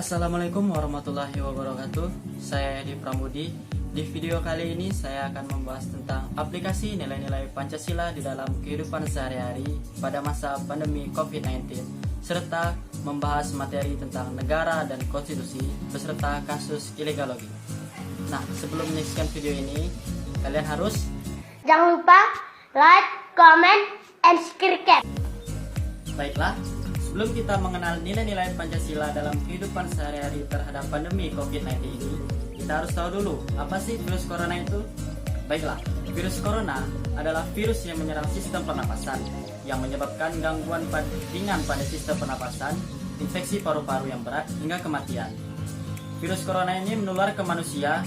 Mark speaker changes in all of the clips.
Speaker 1: Assalamualaikum warahmatullahi wabarakatuh. Saya Edi Pramudi. Di video kali ini saya akan membahas tentang aplikasi nilai-nilai Pancasila di dalam kehidupan sehari-hari pada masa pandemi COVID-19, serta membahas materi tentang negara dan konstitusi beserta kasus ilegalogi. Nah, sebelum menyaksikan video ini, kalian harus
Speaker 2: jangan lupa like, comment, and subscribe.
Speaker 1: Baiklah, sebelum kita mengenal nilai-nilai Pancasila dalam kehidupan sehari-hari terhadap pandemi COVID-19 ini, kita harus tahu dulu, apa sih virus corona itu? Baiklah, virus corona adalah virus yang menyerang sistem pernapasan, yang menyebabkan gangguan ringan pada sistem pernapasan, infeksi paru-paru yang berat, hingga kematian. Virus corona ini menular ke manusia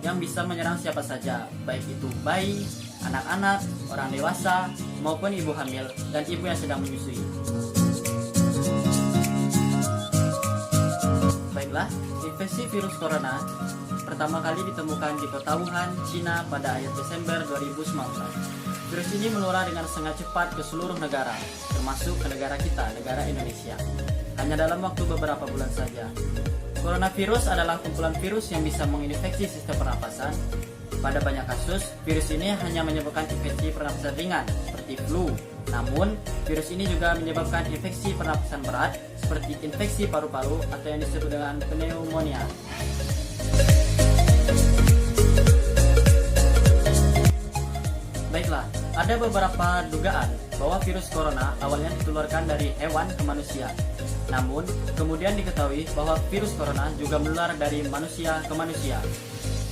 Speaker 1: yang bisa menyerang siapa saja, baik itu bayi, anak-anak, orang dewasa, maupun ibu hamil dan ibu yang sedang menyusui. Baiklah, infeksi virus corona pertama kali ditemukan di kota Wuhan, Cina pada akhir Desember 2019. Virus ini menular dengan sangat cepat ke seluruh negara, termasuk ke negara kita, negara Indonesia. Hanya dalam waktu beberapa bulan saja. Coronavirus adalah kumpulan virus yang bisa menginfeksi sistem pernapasan. Pada banyak kasus, virus ini hanya menyebabkan infeksi pernapasan ringan, seperti flu. Namun, virus ini juga menyebabkan infeksi pernapasan berat, seperti infeksi paru-paru atau yang disebut dengan pneumonia. Baiklah, ada beberapa dugaan bahwa virus corona awalnya ditularkan dari hewan ke manusia. Namun, kemudian diketahui bahwa virus corona juga menular dari manusia ke manusia.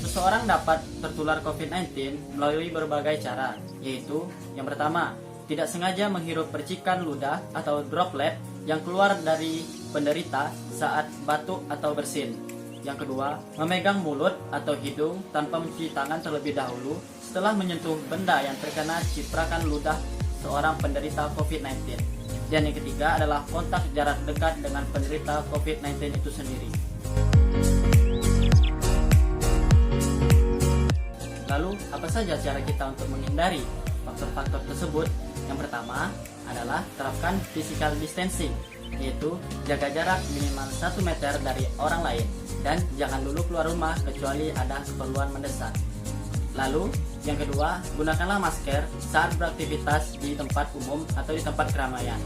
Speaker 1: Seseorang dapat tertular COVID-19 melalui berbagai cara, yaitu yang pertama, tidak sengaja menghirup percikan ludah atau droplet yang keluar dari penderita saat batuk atau bersin. Yang kedua, memegang mulut atau hidung tanpa mencuci tangan terlebih dahulu setelah menyentuh benda yang terkena ciprakan ludah seorang penderita COVID-19. Dan yang ketiga adalah kontak jarak dekat dengan penderita COVID-19 itu sendiri. Lalu, apa saja cara kita untuk menghindari faktor-faktor tersebut? Yang pertama adalah terapkan physical distancing, yaitu jaga jarak minimal 1 meter dari orang lain dan jangan dulu keluar rumah kecuali ada keperluan mendesak. Lalu, yang kedua, gunakanlah masker saat beraktivitas di tempat umum atau di tempat keramaian,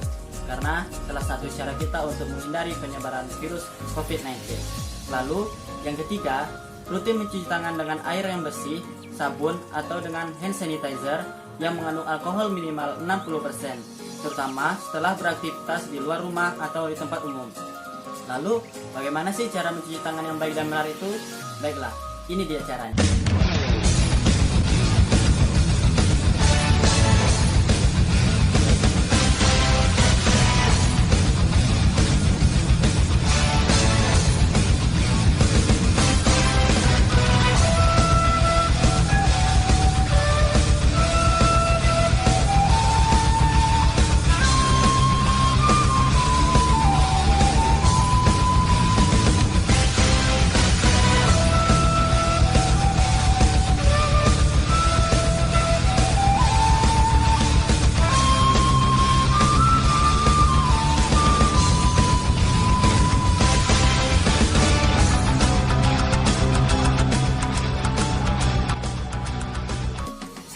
Speaker 1: karena salah satu cara kita untuk menghindari penyebaran virus COVID-19. Lalu, yang ketiga, rutin mencuci tangan dengan air yang bersih, sabun, atau dengan hand sanitizer yang mengandung alkohol minimal 60%, terutama setelah beraktivitas di luar rumah atau di tempat umum. Lalu, bagaimana sih cara mencuci tangan yang baik dan benar itu? Baiklah, ini dia caranya.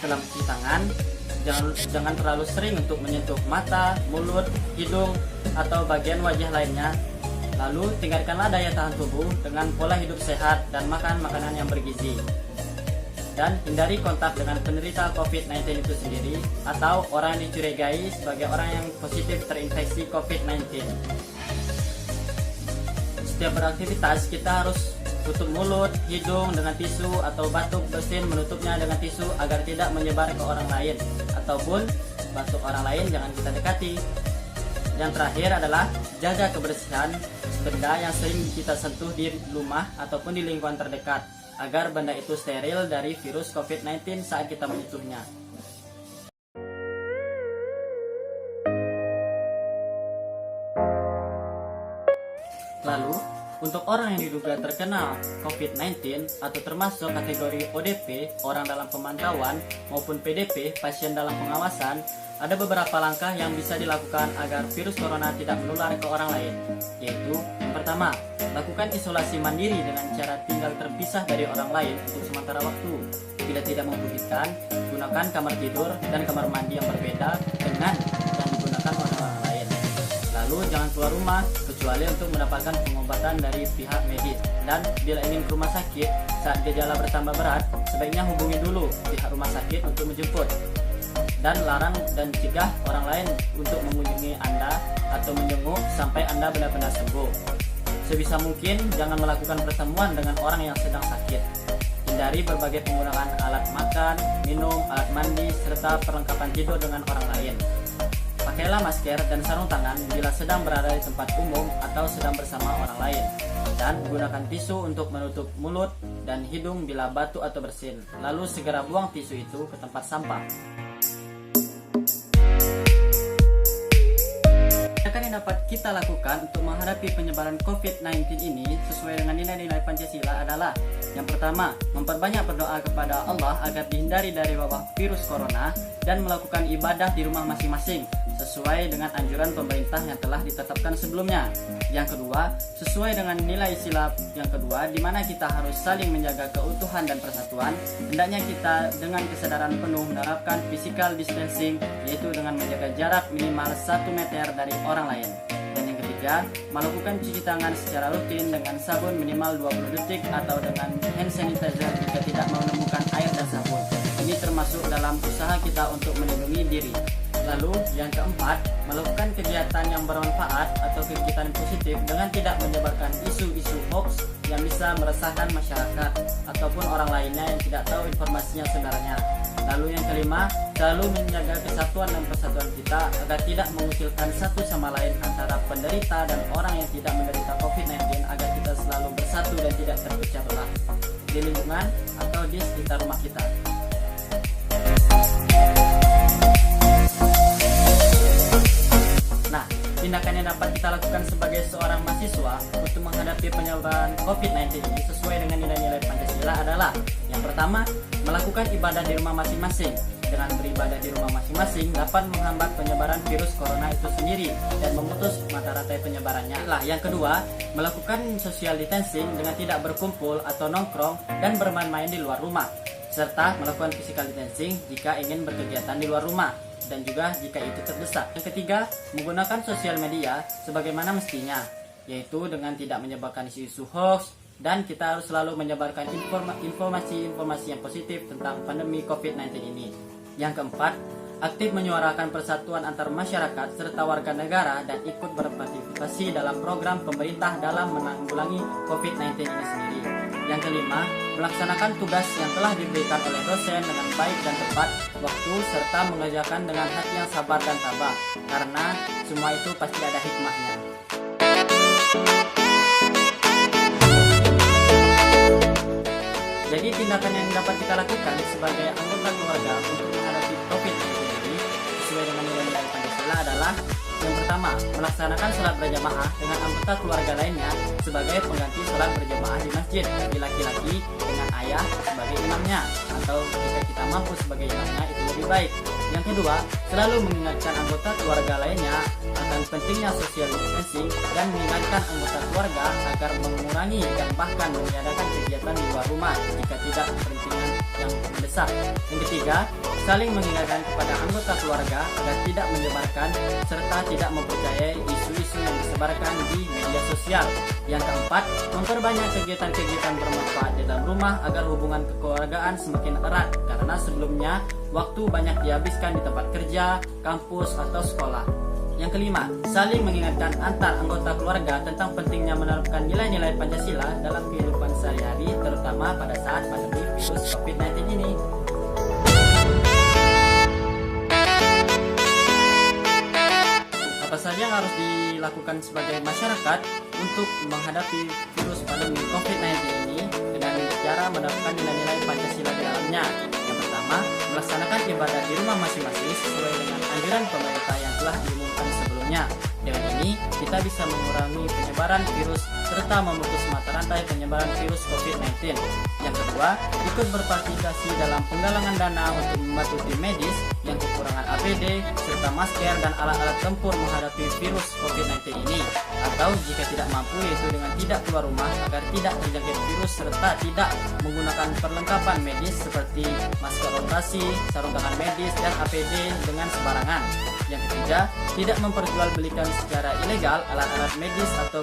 Speaker 1: Setelah mencuci tangan, jangan terlalu sering untuk menyentuh mata, mulut, hidung, atau bagian wajah lainnya. Lalu tingkatkanlah daya tahan tubuh dengan pola hidup sehat dan makan makanan yang bergizi. Dan hindari kontak dengan penderita COVID-19 itu sendiri atau orang yang dicurigai sebagai orang yang positif terinfeksi COVID-19. Setiap beraktivitas kita harus tutup mulut, hidung dengan tisu atau batuk bersin menutupnya dengan tisu agar tidak menyebar ke orang lain, ataupun batuk orang lain jangan kita dekati. Yang terakhir adalah jaga kebersihan benda yang sering kita sentuh di rumah ataupun di lingkungan terdekat agar benda itu steril dari virus COVID-19 saat kita menyentuhnya. Lalu, Untuk orang yang diduga terkena COVID-19 atau termasuk kategori ODP, orang dalam pemantauan, maupun PDP, pasien dalam pengawasan, ada beberapa langkah yang bisa dilakukan agar virus corona tidak menular ke orang lain, yaitu yang pertama, lakukan isolasi mandiri dengan cara tinggal terpisah dari orang lain untuk sementara waktu. Bila tidak memungkinkan, gunakan kamar tidur dan kamar mandi yang berbeda dengan yang digunakan oleh orang lain. Lalu jangan keluar rumah kecuali untuk mendapatkan pengobatan dari pihak medis. Dan bila ingin ke rumah sakit saat gejala bertambah berat, sebaiknya hubungi dulu pihak rumah sakit untuk menjemput. Dan larang dan cegah orang lain untuk mengunjungi Anda atau menjenguk sampai Anda benar-benar sembuh. Sebisa mungkin jangan melakukan pertemuan dengan orang yang sedang sakit. Hindari berbagai penggunaan alat makan, minum, alat mandi, serta perlengkapan tidur dengan orang lain. Pakailah masker dan sarung tangan bila sedang berada di tempat umum atau sedang bersama orang lain. Dan gunakan tisu untuk menutup mulut dan hidung bila batuk atau bersin. Lalu segera buang tisu itu ke tempat sampah. Tindakan yang dapat kita lakukan untuk menghadapi penyebaran COVID-19 ini sesuai dengan nilai-nilai Pancasila adalah: yang pertama, memperbanyak berdoa kepada Allah agar dihindari dari wabah virus corona dan melakukan ibadah di rumah masing-masing sesuai dengan anjuran pemerintah yang telah ditetapkan sebelumnya. Yang kedua, sesuai dengan nilai sila yang kedua, di mana kita harus saling menjaga keutuhan dan persatuan, hendaknya kita dengan kesadaran penuh menerapkan physical distancing, yaitu dengan menjaga jarak minimal 1 meter dari orang lain. Dan yang ketiga, melakukan cuci tangan secara rutin dengan sabun minimal 20 detik atau dengan hand sanitizer jika tidak menemukan air dan sabun. Ini termasuk dalam usaha kita untuk melindungi diri. Lalu yang keempat, melakukan kegiatan yang bermanfaat atau kegiatan positif dengan tidak menyebarkan isu-isu hoax yang bisa meresahkan masyarakat ataupun orang lainnya yang tidak tahu informasinya sebenarnya. Lalu yang kelima, selalu menjaga kesatuan dan persatuan kita agar tidak mengucilkan satu sama lain antara penderita dan orang yang tidak menderita COVID-19, agar kita selalu bersatu dan tidak terpecah belah di lingkungan atau di sekitar rumah kita. Tindakan yang dapat kita lakukan sebagai seorang mahasiswa untuk menghadapi penyebaran COVID-19 ini sesuai dengan nilai-nilai Pancasila adalah: yang pertama, melakukan ibadah di rumah masing-masing. Dengan beribadah di rumah masing-masing dapat menghambat penyebaran virus corona itu sendiri dan memutus mata rantai penyebarannya. Yang kedua, melakukan social distancing dengan tidak berkumpul atau nongkrong dan bermain-main di luar rumah, serta melakukan physical distancing jika ingin berkegiatan di luar rumah dan juga jika itu terdesak. Yang ketiga, menggunakan sosial media sebagaimana mestinya, yaitu dengan tidak menyebarkan isu-isu hoax, dan kita harus selalu menyebarkan informasi-informasi yang positif tentang pandemi COVID-19 ini. Yang keempat, aktif menyuarakan persatuan antar masyarakat serta warga negara dan ikut berpartisipasi dalam program pemerintah dalam menanggulangi COVID-19 ini sendiri. Yang kelima, melaksanakan tugas yang telah diberikan oleh dosen dengan baik dan tepat waktu serta mengerjakan dengan hati yang sabar dan tabah, karena semua itu pasti ada hikmahnya. Jadi tindakan yang dapat kita lakukan sebagai anggota keluarga untuk menghadapi COVID-19 ini sesuai dengan nilai-nilai Pancasila adalah: yang pertama, melaksanakan sholat berjamaah dengan anggota keluarga lainnya sebagai pengganti sholat berjamaah di masjid, bagi laki-laki dengan ayah sebagai imamnya, atau jika kita mampu sebagai imamnya itu lebih baik. Yang kedua, selalu mengingatkan anggota keluarga lainnya akan pentingnya social distancing dan mengingatkan anggota keluarga agar mengurangi dan bahkan meniadakan kegiatan di luar rumah jika tidak kepentingan yang mendesak. Yang ketiga, saling mengingatkan kepada anggota keluarga agar tidak menyebarkan serta tidak mempercayai isu-isu yang disebarkan di media sosial. Yang keempat, memperbanyak kegiatan-kegiatan bermanfaat di dalam rumah agar hubungan kekeluargaan semakin erat, karena sebelumnya waktu banyak dihabiskan di tempat kerja, kampus, atau sekolah. Yang kelima, saling mengingatkan antar anggota keluarga tentang pentingnya menerapkan nilai-nilai Pancasila dalam kehidupan sehari-hari, terutama pada saat pandemi virus COVID-19 ini. Apa saja yang harus dilakukan sebagai masyarakat untuk menghadapi virus pandemi COVID-19 ini dengan cara menerapkan nilai-nilai Pancasila di dalamnya? Yang pertama, melaksanakan ibadah di rumah masing-masing sesuai dengan anjuran pemerintah yang telah diumumkan sebelumnya. lainnya. Dengan ini, kita bisa mengurangi penyebaran virus serta memutus mata rantai penyebaran virus COVID-19. Yang kedua, ikut berpartisipasi dalam penggalangan dana untuk membantu tim medis yang kekurangan APD serta masker dan alat-alat tempur menghadapi virus COVID-19 ini. Atau jika tidak mampu, yaitu dengan tidak keluar rumah agar tidak terjangkit virus serta tidak menggunakan perlengkapan medis seperti masker rotasi, sarung tangan medis, dan APD dengan sembarangan. Yang ketiga, tidak memperjualbelikan secara ilegal alat-alat medis atau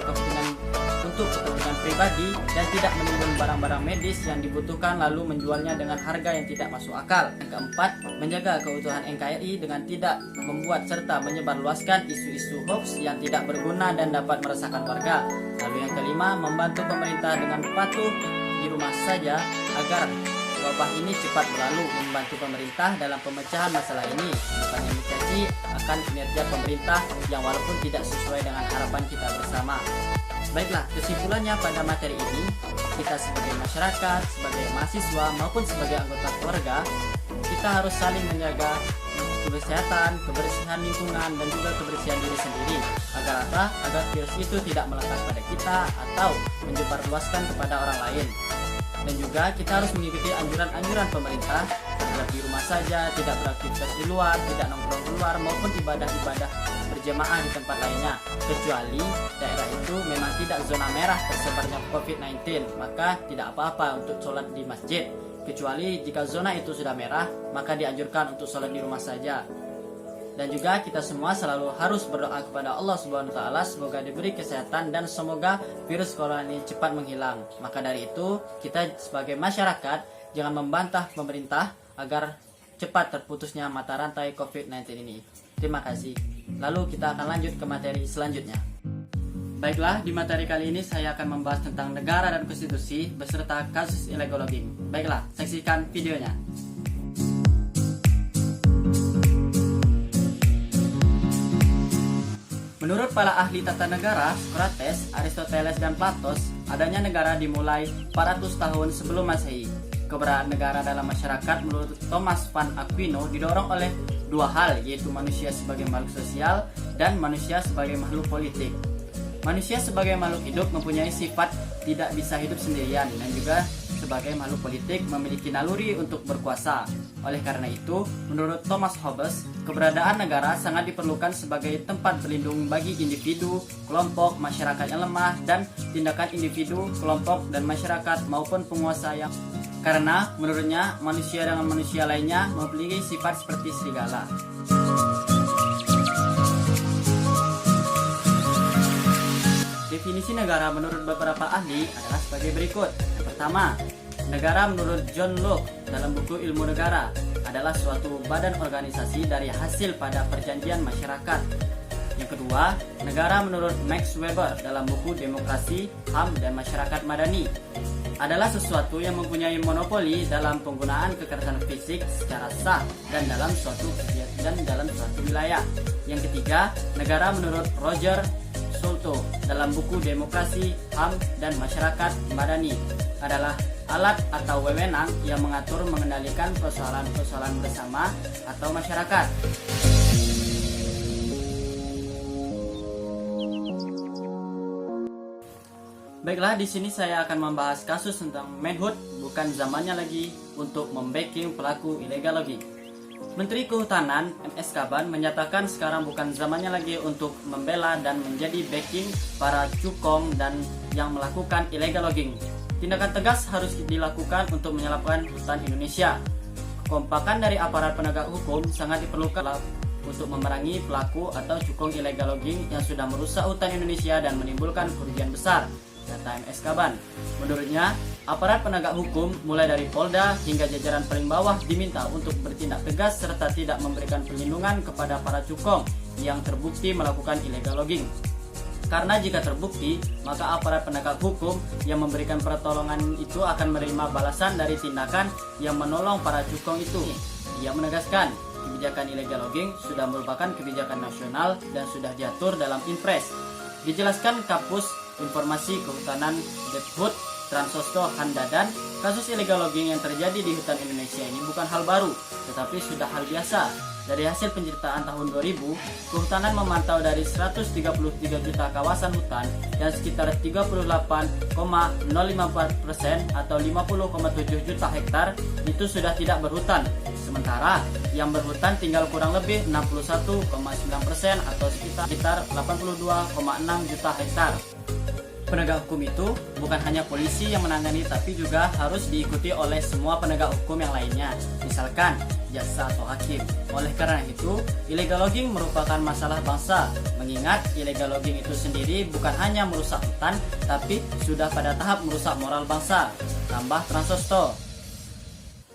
Speaker 1: untuk kepentingan pribadi dan tidak menimbun barang-barang medis yang dibutuhkan lalu menjualnya dengan harga yang tidak masuk akal. Yang keempat, menjaga keutuhan NKRI dengan tidak membuat serta menyebarluaskan isu-isu hoax yang tidak berguna dan dapat meresahkan warga. Lalu yang kelima, membantu pemerintah dengan patuh di rumah saja agar wabah ini cepat berlalu, membantu pemerintah dalam pemecahan masalah ini, bukannya mencaci akan kinerja pemerintah yang walaupun tidak sesuai dengan harapan kita bersama. Baiklah, kesimpulannya pada materi ini, kita sebagai masyarakat, sebagai mahasiswa maupun sebagai anggota keluarga, kita harus saling menjaga kesehatan, kebersihan lingkungan, dan juga kebersihan diri sendiri. Agar apa? Agar virus itu tidak melekat pada kita atau menyebarluaskan kepada orang lain. Dan juga kita harus mengikuti anjuran-anjuran pemerintah agar di rumah saja, tidak beraktivitas di luar, tidak nongkrong keluar maupun ibadah-ibadah berjamaah di tempat lainnya, kecuali daerah itu memang tidak zona merah tersebarnya COVID-19, maka tidak apa-apa untuk sholat di masjid. Kecuali jika zona itu sudah merah, maka dianjurkan untuk sholat di rumah saja. Dan juga kita semua selalu harus berdoa kepada Allah Subhanahu wa taala semoga diberi kesehatan dan semoga virus corona ini cepat menghilang. Maka dari itu, kita sebagai masyarakat jangan membantah pemerintah agar cepat terputusnya mata rantai COVID-19 ini. Terima kasih. Lalu kita akan lanjut ke materi selanjutnya. Baiklah, di materi kali ini saya akan membahas tentang negara dan konstitusi beserta kasus illegal logging. Baiklah, saksikan videonya. Menurut para ahli tata negara, Socrates, Aristoteles, dan Platos, adanya negara dimulai 400 tahun sebelum Masehi. Keberadaan negara dalam masyarakat menurut Thomas van Aquino didorong oleh dua hal, yaitu manusia sebagai makhluk sosial dan manusia sebagai makhluk politik. Manusia sebagai makhluk hidup mempunyai sifat tidak bisa hidup sendirian dan juga sebagai makhluk politik memiliki naluri untuk berkuasa. Oleh karena itu, menurut Thomas Hobbes, keberadaan negara sangat diperlukan sebagai tempat berlindung bagi individu, kelompok, masyarakat yang lemah, dan tindakan individu, kelompok, dan masyarakat maupun penguasa yang karena menurutnya manusia dengan manusia lainnya memiliki sifat seperti serigala. Definisi negara menurut beberapa ahli adalah sebagai berikut. Yang pertama, negara menurut John Locke dalam buku Ilmu Negara adalah suatu badan organisasi dari hasil pada perjanjian masyarakat. Yang kedua, negara menurut Max Weber dalam buku Demokrasi, HAM, dan Masyarakat Madani adalah sesuatu yang mempunyai monopoli dalam penggunaan kekerasan fisik secara sah dan dalam suatu wilayah. Yang ketiga, negara menurut Roger Solto dalam buku Demokrasi, HAM, dan Masyarakat Madani adalah alat atau wewenang yang mengatur mengendalikan persoalan-persoalan bersama atau masyarakat. Baiklah, di sini saya akan membahas kasus tentang manhunt, bukan zamannya lagi untuk membacking pelaku illegal logging. Menteri Kehutanan M.S. Kaban menyatakan sekarang bukan zamannya lagi untuk membela dan menjadi backing para cukong dan yang melakukan illegal logging. Tindakan tegas harus dilakukan untuk menyelamatkan hutan Indonesia. Kekompakan dari aparat penegak hukum sangat diperlukan untuk memerangi pelaku atau cukong illegal logging yang sudah merusak hutan Indonesia dan menimbulkan kerugian besar, kata M.S. Kaban. Menurutnya, aparat penegak hukum mulai dari Polda hingga jajaran paling bawah diminta untuk bertindak tegas serta tidak memberikan perlindungan kepada para cukong yang terbukti melakukan illegal logging. Karena jika terbukti, maka aparat penegak hukum yang memberikan pertolongan itu akan menerima balasan dari tindakan yang menolong para cukong itu. Ia menegaskan, kebijakan illegal logging sudah merupakan kebijakan nasional dan sudah diatur dalam Impres. Dijelaskan Kapus Informasi Kehutanan Dethut Transosto Handadan, kasus illegal logging yang terjadi di hutan Indonesia ini bukan hal baru, tetapi sudah hal biasa. Dari hasil penceritaan tahun 2000, Kehutanan memantau dari 133 juta kawasan hutan dan sekitar 38,054% atau 50,7 juta hektar itu sudah tidak berhutan. Sementara yang berhutan tinggal kurang lebih 61,9% atau sekitar 82,6 juta hektar. Penegak hukum itu bukan hanya polisi yang menangani, tapi juga harus diikuti oleh semua penegak hukum yang lainnya, misalkan jaksa atau hakim. Oleh karena itu, illegal logging merupakan masalah bangsa, mengingat illegal logging itu sendiri bukan hanya merusak hutan, tapi sudah pada tahap merusak moral bangsa. Tambah Transosto.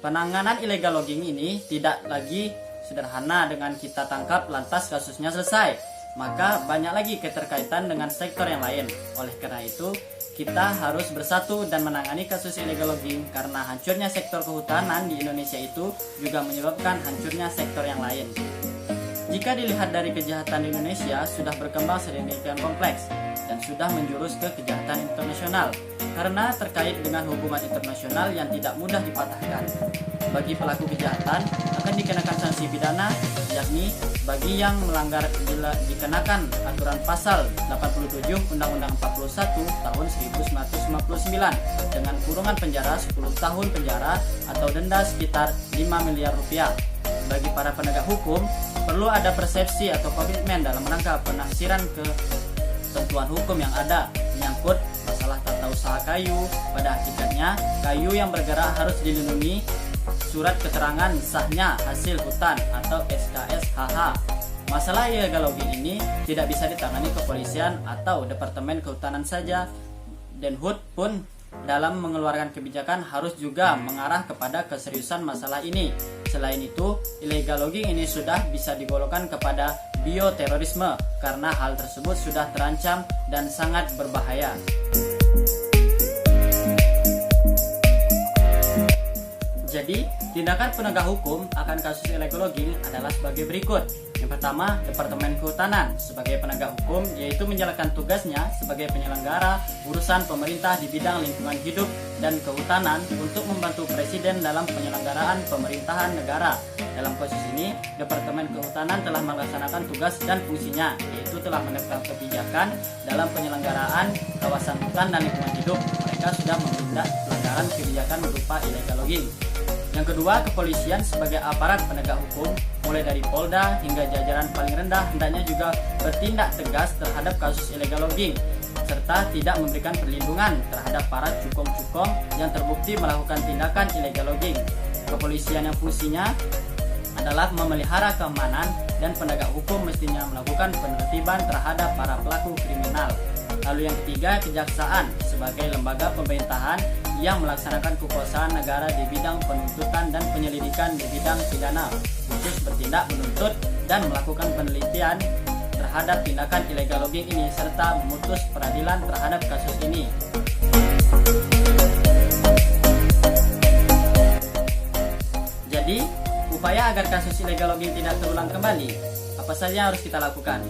Speaker 1: Penanganan illegal logging ini tidak lagi sederhana dengan kita tangkap lantas kasusnya selesai. Maka banyak lagi keterkaitan dengan sektor yang lain. Oleh karena itu, kita harus bersatu dan menangani kasus illegal logging, karena hancurnya sektor kehutanan di Indonesia itu juga menyebabkan hancurnya sektor yang lain. Jika dilihat dari kejahatan di Indonesia sudah berkembang sedemikian kompleks dan sudah menjurus ke kejahatan internasional, karena terkait dengan hubungan internasional yang tidak mudah dipatahkan. Bagi pelaku kejahatan akan dikenakan sanksi pidana, yakni bagi yang melanggar bila dikenakan aturan pasal 87 Undang-Undang 41 tahun 1999 dengan kurungan penjara 10 tahun penjara atau denda sekitar 5 miliar rupiah. Bagi para penegak hukum, perlu ada persepsi atau komitmen dalam rangka penafsiran ketentuan hukum yang ada menyangkut masalah tata usaha kayu. Pada hakikatnya, kayu yang bergerak harus dilindungi surat keterangan sahnya hasil hutan atau SKSHH. Masalah illegal logging ini tidak bisa ditangani kepolisian atau Departemen Kehutanan saja. Denhut pun dalam mengeluarkan kebijakan harus juga mengarah kepada keseriusan masalah ini. Selain itu, illegal logging ini sudah bisa digolongkan kepada bioterorisme karena hal tersebut sudah terancam dan sangat berbahaya. Jadi, tindakan penegak hukum akan kasus illegal logging adalah sebagai berikut. Yang pertama, Departemen Kehutanan sebagai penegak hukum, yaitu menjalankan tugasnya sebagai penyelenggara urusan pemerintah di bidang lingkungan hidup dan kehutanan untuk membantu Presiden dalam penyelenggaraan pemerintahan negara. Dalam kasus ini, Departemen Kehutanan telah melaksanakan tugas dan fungsinya, yaitu telah menetapkan kebijakan dalam penyelenggaraan kawasan hutan dan lingkungan hidup. Mereka sudah menindak pelanggaran kebijakan berupa illegal logging. Yang kedua, kepolisian sebagai aparat penegak hukum, mulai dari Polda hingga jajaran paling rendah, hendaknya juga bertindak tegas terhadap kasus illegal logging, serta tidak memberikan perlindungan terhadap para cukong-cukong yang terbukti melakukan tindakan illegal logging. Kepolisian yang fungsinya adalah memelihara keamanan dan penegak hukum mestinya melakukan penertiban terhadap para pelaku kriminal. Lalu yang ketiga, kejaksaan sebagai lembaga pemerintahan yang melaksanakan kekuasaan negara di bidang penuntutan dan penyelidikan di bidang pidana, khusus bertindak menuntut dan melakukan penelitian terhadap tindakan illegal logging ini serta memutus peradilan terhadap kasus ini. Jadi, upaya agar kasus illegal logging tidak terulang kembali, apa saja yang harus kita lakukan?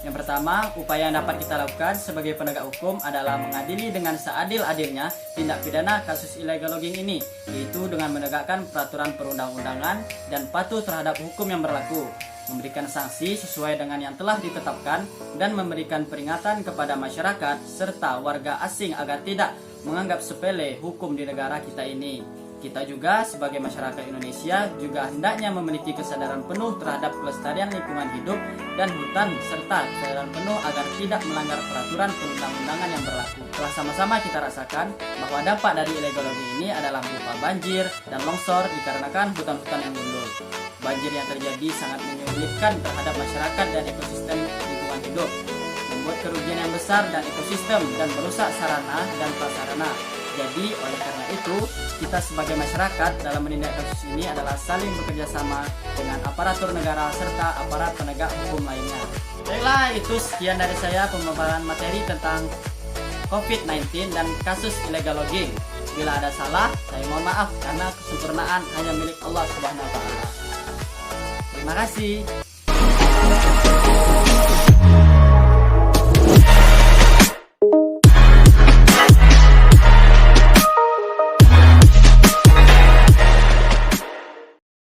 Speaker 1: Yang pertama, upaya yang dapat kita lakukan sebagai penegak hukum adalah mengadili dengan seadil-adilnya tindak pidana kasus illegal logging ini, yaitu dengan menegakkan peraturan perundang-undangan dan patuh terhadap hukum yang berlaku, memberikan sanksi sesuai dengan yang telah ditetapkan, dan memberikan peringatan kepada masyarakat serta warga asing agar tidak menganggap sepele hukum di negara kita ini. Kita juga sebagai masyarakat Indonesia juga hendaknya memiliki kesadaran penuh terhadap kelestarian lingkungan hidup dan hutan serta kesadaran penuh agar tidak melanggar peraturan perundang-undangan yang berlaku. Telah sama-sama kita rasakan bahwa dampak dari illegal logging ini adalah berupa banjir dan longsor dikarenakan hutan-hutan yang gundul. Banjir yang terjadi sangat menyulitkan terhadap masyarakat dan ekosistem lingkungan hidup, membuat kerugian yang besar dan ekosistem dan merusak sarana dan prasarana. Jadi, oleh karena itu, kita sebagai masyarakat dalam menindak kasus ini adalah saling bekerja sama dengan aparatur negara serta aparat penegak hukum lainnya. Baiklah, itu sekian dari saya pemaparan materi tentang COVID-19 dan kasus illegal logging. Bila ada salah, saya mohon maaf karena kesempurnaan hanya milik Allah Subhanahu wa Ta'ala. Terima kasih.